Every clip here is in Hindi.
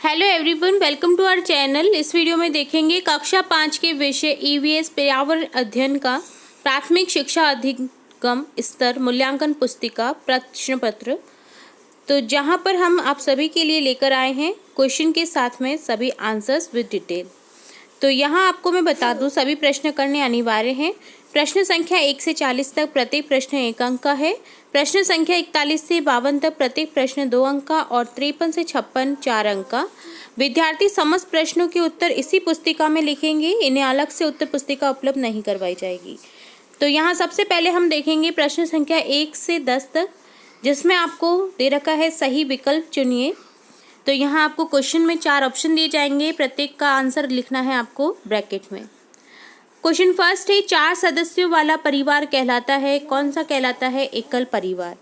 Hello everyone, welcome to our channel. इस वीडियो में देखेंगे कक्षा 5 के विषय ईवीएस पर्यावरण अध्ययन का प्राथमिक शिक्षा अधिगम स्तर मूल्यांकन पुस्तिका प्रश्न पत्र। तो जहां पर हम आप सभी के लिए लेकर आए हैं क्वेश्चन के साथ में सभी आंसर्स विद डिटेल। तो यहाँ आपको मैं बता दूं सभी प्रश्न करने अनिवार्य हैं। प्रश्न संख्या 1 से 40 तक प्रत्येक प्रश्न 1 अंक का है। प्रश्न संख्या 41 से 52 तक प्रत्येक प्रश्न 2 अंक का और 53 से 56 4 अंक का। विद्यार्थी समस्त प्रश्नों के उत्तर इसी पुस्तिका में लिखेंगे, इन्हें अलग से उत्तर पुस्तिका उपलब्ध नहीं करवाई जाएगी। तो यहाँ सबसे पहले हम देखेंगे प्रश्न संख्या 1 से 10 तक, जिसमें आपको दे रखा है सही विकल्प चुनिए। तो यहाँ आपको क्वेश्चन में 4 ऑप्शन दिए जाएंगे, प्रत्येक का आंसर लिखना है आपको ब्रैकेट में। क्वेश्चन फर्स्ट है, 4 सदस्यों वाला परिवार कहलाता है, कौन सा कहलाता है? एकल परिवार।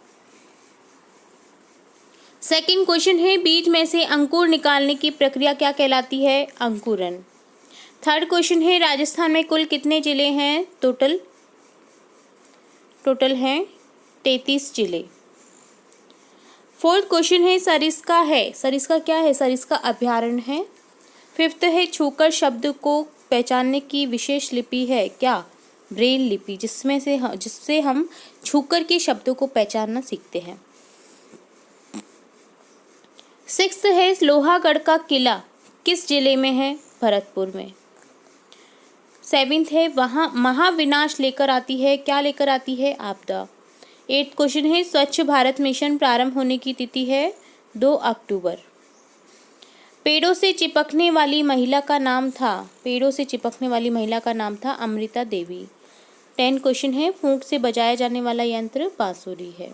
सेकंड क्वेश्चन है, बीज में से अंकुर निकालने की प्रक्रिया क्या कहलाती है? अंकुरन। थर्ड क्वेश्चन है, राजस्थान में कुल कितने जिले हैं? टोटल हैं 33 जिले। फोर्थ क्वेश्चन है, सरिस्का है, सरिस्का क्या है? सरिस्का अभयारण्य है। फिफ्थ है, छूकर शब्द को पहचानने की विशेष लिपि है क्या? ब्रेल लिपि, जिससे हम छूकर के शब्दों को पहचानना सीखते हैं। सिक्स्थ है, लोहागढ़ का किला किस जिले में है? भरतपुर में। सेवेंथ है, वहाँ महाविनाश लेकर आती है, क्या लेकर आती है? आपदा। एट्थ क्वेश्चन है, स्वच्छ भारत मिशन प्रारंभ होने की तिथि है 2 अक्टूबर। पेड़ों से चिपकने वाली महिला का नाम था, पेड़ों से चिपकने वाली महिला का नाम था अमृता देवी। 10 क्वेश्चन है, फूंक से बजाया जाने वाला यंत्र बांसुरी है।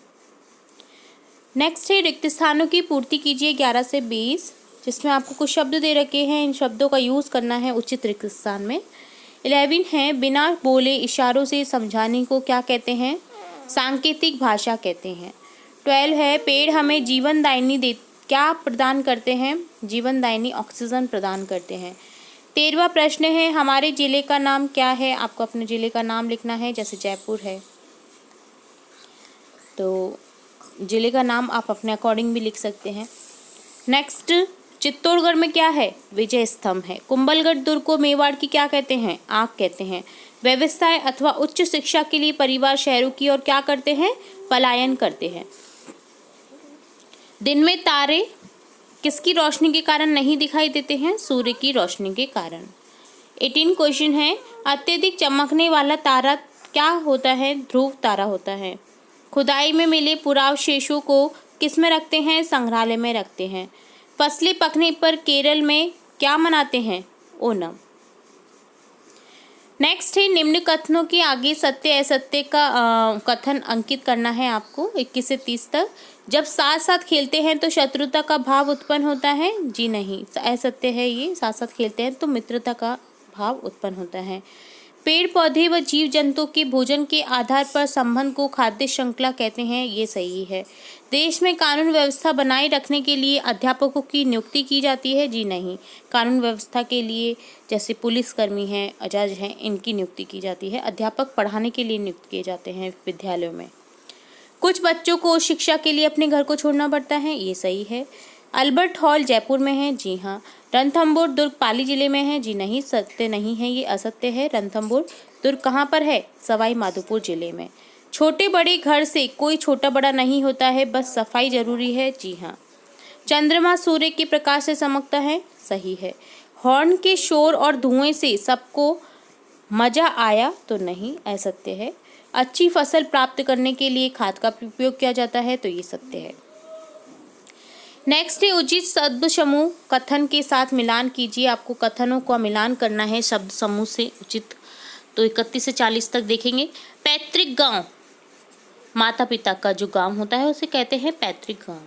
नेक्स्ट है, रिक्त स्थानों की पूर्ति कीजिए 11 से 20, जिसमें आपको कुछ शब्द दे रखे हैं, इन शब्दों का यूज़ करना है उचित रिक्त स्थान में। 11 है, बिना बोले इशारों से समझाने को क्या कहते हैं? सांकेतिक भाषा कहते हैं। 12 है, पेड़ हमें जीवनदायिनी क्या प्रदान करते हैं? जीवनदायिनी ऑक्सीजन प्रदान करते हैं। 13वां प्रश्न है, हमारे जिले का नाम क्या है? आपको अपने जिले का नाम लिखना है, जैसे जयपुर है तो जिले का नाम आप अपने अकॉर्डिंग भी लिख सकते हैं। नेक्स्ट, चित्तौड़गढ़ में क्या है? विजय स्तंभ है। कुंभलगढ़ दुर्ग को मेवाड़ की क्या कहते हैं? आग कहते हैं। व्यवसाय अथवा उच्च शिक्षा के लिए परिवार शहरों की ओर क्या करते हैं? पलायन करते हैं। दिन में तारे किसकी रोशनी के कारण नहीं दिखाई देते हैं? सूर्य की रोशनी के कारण। 18 क्वेश्चन है, अत्यधिक चमकने वाला तारा क्या होता है? ध्रुव तारा होता है। खुदाई में मिले पुरावशेषों को किस में रखते हैं? संग्रहालय में रखते हैं। फसलें पकने पर केरल में क्या मनाते हैं? ओणम। नेक्स्ट है, निम्न कथनों के आगे सत्य असत्य का कथन अंकित करना है आपको 21 से 30 तक। जब साथ साथ खेलते हैं तो शत्रुता का भाव उत्पन्न होता है? जी नहीं, असत्य है ये। साथ साथ खेलते हैं तो मित्रता का भाव उत्पन्न होता है। पेड़ पौधे व जीव जंतु के भोजन के आधार पर संबंध को खाद्य श्रृंखला कहते हैं, ये सही है। देश में कानून व्यवस्था बनाए रखने के लिए अध्यापकों की नियुक्ति की जाती है? जी नहीं, कानून व्यवस्था के लिए जैसे पुलिसकर्मी हैं, जज हैं, इनकी नियुक्ति की जाती है। अध्यापक पढ़ाने के लिए नियुक्त किए जाते हैं विद्यालयों में। कुछ बच्चों को शिक्षा के लिए अपने घर को छोड़ना पड़ता है, ये सही है। अल्बर्ट हॉल जयपुर में है? जी हाँ। रणथंभौर दुर्ग पाली जिले में है? जी नहीं, सत्य नहीं है, ये असत्य है। रणथंभौर दुर्ग कहाँ पर है? सवाई माधोपुर जिले में। छोटे बड़े घर से कोई छोटा बड़ा नहीं होता है, बस सफाई जरूरी है। जी हाँ। चंद्रमा सूर्य के प्रकाश से चमकता है? सही है। हॉर्न के शोर और धुएं से सबको मजा आया? तो नहीं, असत्य है। अच्छी फसल प्राप्त करने के लिए खाद का उपयोग किया जाता है? तो ये सत्य है। नेक्स्ट है, उचित शब्द समूह कथन के साथ मिलान कीजिए। आपको कथनों का मिलान करना है शब्द समूह से उचित। तो 31 से 40 तक देखेंगे। पैतृक गांव, माता पिता का जो गांव होता है उसे कहते हैं पैतृक गांव।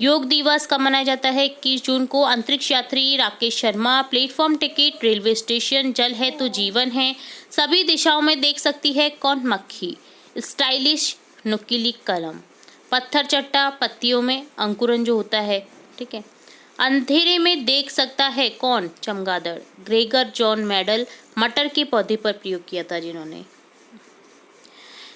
योग दिवस कब मनाया जाता है? 21 जून को। अंतरिक्ष यात्री Rakesh Sharma. Platform ticket, railway station, जल है तो जीवन है, सभी दिशाओं में देख सकती है कौन? मक्खी। स्टाइलिश, नुकीली कलम। पत्थर चट्टा, पत्तियों में अंकुरन जो होता है, ठीक है। अंधेरे में देख सकता है कौन? चमगादड़। ग्रेगर जॉन मेडल, मटर के पौधे पर प्रयोग किया था जिन्होंने।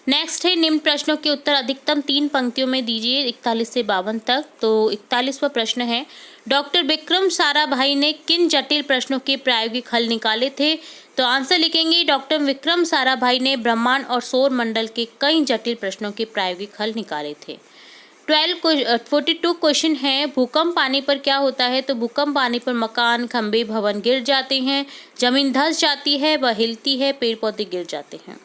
नेक्स्ट है निम्न प्रश्नों के उत्तर अधिकतम 3 पंक्तियों में दीजिए 41 से 52 तक। तो 41वां प्रश्न है, डॉक्टर विक्रम साराभाई ने किन जटिल प्रश्नों के प्रायोगिक हल निकाले थे? तो आंसर लिखेंगे डॉक्टर विक्रम साराभाई ने ब्रह्मांड और सौर मंडल के कई जटिल प्रश्नों के प्रायोगिक हल निकाले थे। 42 क्वेश्चन है, भूकंप आने पर क्या होता है? तो भूकंप आने पर मकान, खंबे, भवन गिर जाते हैं, जमीन धंस जाती है, वह हिलती है, पेड़ पौधे गिर जाते हैं।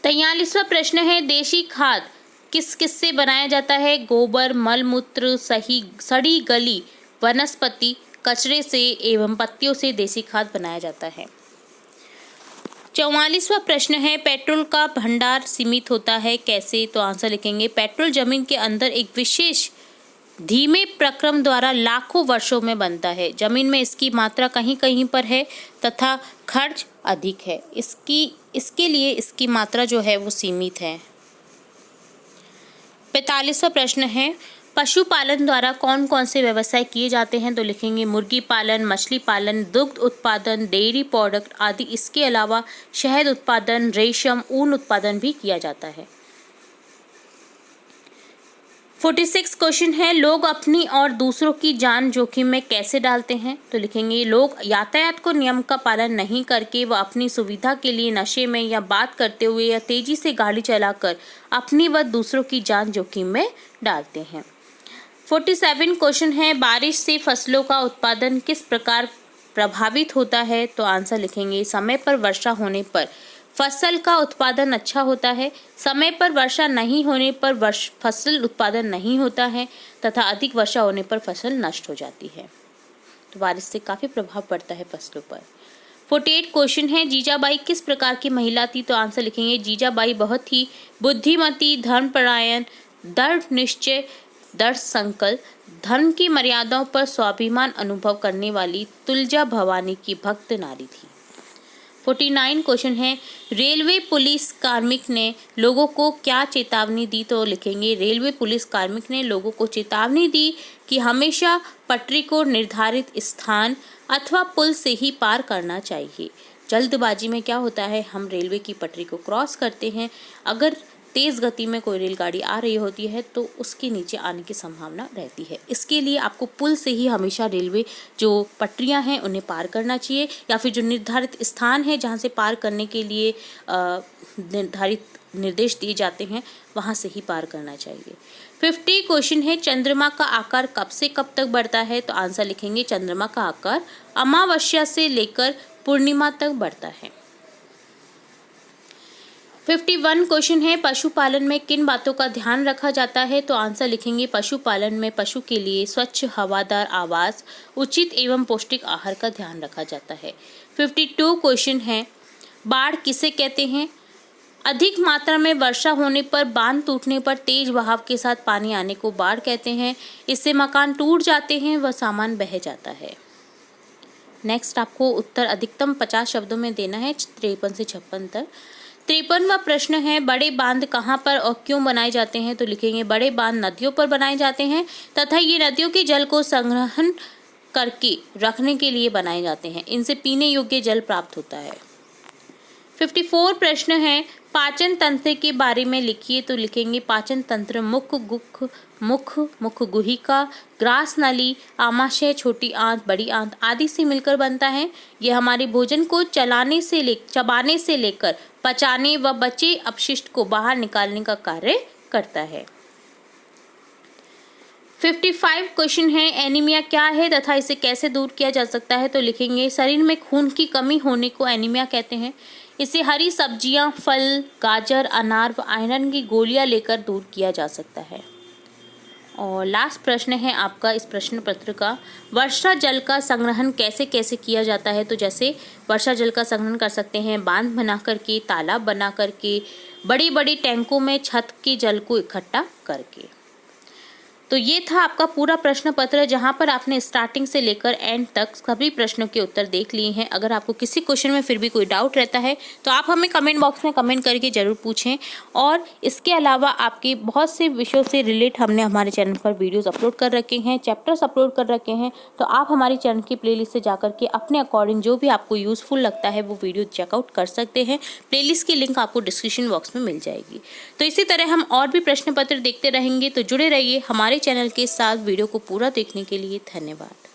43वां प्रश्न है, देशी खाद किस किस से बनाया जाता है? गोबर, मलमूत्र, सड़ी गली वनस्पति कचरे से एवं पत्तियों से देशी खाद बनाया जाता है। 44वां प्रश्न है, पेट्रोल का भंडार सीमित होता है कैसे? तो आंसर लिखेंगे पेट्रोल जमीन के अंदर एक विशेष धीमे प्रक्रम द्वारा लाखों वर्षों में बनता है। जमीन में इसकी मात्रा कहीं कहीं पर है तथा खर्च अधिक है। इसके लिए इसकी मात्रा जो है वो सीमित है। 45वां प्रश्न है, पशुपालन द्वारा कौन कौन से व्यवसाय किए जाते हैं? तो लिखेंगे मुर्गी पालन, मछली पालन, दुग्ध उत्पादन, डेयरी प्रोडक्ट आदि। इसके अलावा शहद उत्पादन, रेशम, ऊन उत्पादन भी किया जाता है। 46 क्वेश्चन है, लोग अपनी और दूसरों की जान जोखिम में कैसे डालते हैं? तो लिखेंगे लोग यातायात को नियम का पालन नहीं करके व अपनी सुविधा के लिए नशे में या बात करते हुए या तेजी से गाड़ी चलाकर अपनी व दूसरों की जान जोखिम में डालते हैं। 47 क्वेश्चन है, बारिश से फसलों का उत्पादन किस प्रकार प्रभावित होता है? तो आंसर लिखेंगे समय पर वर्षा होने पर फसल का उत्पादन अच्छा होता है, समय पर वर्षा नहीं होने पर फसल उत्पादन नहीं होता है तथा अधिक वर्षा होने पर फसल नष्ट हो जाती है। तो बारिश से काफ़ी प्रभाव पड़ता है फसलों पर। 48 क्वेश्चन है, जीजाबाई किस प्रकार की महिला थी? तो आंसर लिखेंगे जीजाबाई बहुत ही बुद्धिमती, धर्मपरायण, दृढ़ निश्चय, दृढ़ संकल्प, धर्म की मर्यादाओं पर स्वाभिमान अनुभव करने वाली तुलजा भवानी की भक्त नारी थी। 49 क्वेश्चन है, रेलवे पुलिस कार्मिक ने लोगों को क्या चेतावनी दी? तो लिखेंगे रेलवे पुलिस कार्मिक ने लोगों को चेतावनी दी कि हमेशा पटरी को निर्धारित स्थान अथवा पुल से ही पार करना चाहिए। जल्दबाजी में क्या होता है, हम रेलवे की पटरी को क्रॉस करते हैं, अगर तेज़ गति में कोई रेलगाड़ी आ रही होती है तो उसके नीचे आने की संभावना रहती है। इसके लिए आपको पुल से ही हमेशा रेलवे जो पटरियां हैं उन्हें पार करना चाहिए, या फिर जो निर्धारित स्थान है जहां से पार करने के लिए निर्धारित निर्देश दिए जाते हैं वहां से ही पार करना चाहिए। 50 क्वेश्चन है, चंद्रमा का आकार कब से कब तक बढ़ता है? तो आंसर लिखेंगे चंद्रमा का आकार अमावस्या से लेकर पूर्णिमा तक बढ़ता है। 51 क्वेश्चन है, पशुपालन में किन बातों का ध्यान रखा जाता है? तो आंसर लिखेंगे पशुपालन में पशु के लिए स्वच्छ हवादार आवास, उचित एवं पौष्टिक आहार का ध्यान रखा जाता है। 52 क्वेश्चन है, बाढ़ किसे कहते हैं? अधिक मात्रा में वर्षा होने पर बांध टूटने पर तेज बहाव के साथ पानी आने को बाढ़ कहते हैं। इससे मकान टूट जाते हैं व सामान बह जाता है। नेक्स्ट आपको उत्तर अधिकतम 50 शब्दों में देना है 53 से 56 तक। 53वां प्रश्न है, बड़े बांध कहाँ पर और क्यों बनाए जाते हैं? तो लिखेंगे बड़े बांध नदियों पर बनाए जाते हैं तथा ये नदियों के जल को संग्रहण करके रखने के लिए बनाए जाते हैं। इनसे पीने योग्य जल प्राप्त होता है। 54 प्रश्न है, पाचन तंत्र के बारे में लिखिए। तो लिखेंगे पाचन तंत्र मुख गुहिका, ग्रास नली, आमाशय, छोटी आंत, बड़ी आंत आदि से मिलकर बनता है। यह हमारे भोजन को चबाने से लेकर पचाने व बचे अपशिष्ट को बाहर निकालने का कार्य करता है। 55 क्वेश्चन है, एनीमिया क्या है तथा इसे कैसे दूर किया जा सकता है? तो लिखेंगे शरीर में खून की कमी होने को एनीमिया कहते हैं। इसे हरी सब्जियां, फल, गाजर, अनार व आयरन की गोलियां लेकर दूर किया जा सकता है। और लास्ट प्रश्न है आपका इस प्रश्न पत्र का, वर्षा जल का संग्रहण कैसे कैसे किया जाता है? तो जैसे वर्षा जल का संग्रहण कर सकते हैं बांध बना करके, तालाब बना करके, बड़ी बड़ी टैंकों में छत के जल को इकट्ठा करके। तो ये था आपका पूरा प्रश्न पत्र, जहाँ पर आपने स्टार्टिंग से लेकर एंड तक सभी प्रश्नों के उत्तर देख लिए हैं। अगर आपको किसी क्वेश्चन में फिर भी कोई डाउट रहता है तो आप हमें कमेंट बॉक्स में कमेंट करके ज़रूर पूछें। और इसके अलावा आपके बहुत से विषयों से रिलेट हमने हमारे चैनल पर वीडियोस अपलोड कर रखे हैं, चैप्टर्स अपलोड कर रखे हैं। तो आप हमारे चैनल की प्लेलिस्ट से जाकर के अपने अकॉर्डिंग जो भी आपको यूज़फुल लगता है वो वीडियो चेकआउट कर सकते हैं। प्लेलिस्ट की लिंक आपको डिस्क्रिप्शन बॉक्स में मिल जाएगी। तो इसी तरह हम और भी प्रश्न पत्र देखते रहेंगे, तो जुड़े रहिए हमारे चैनल के साथ। वीडियो को पूरा देखने के लिए धन्यवाद।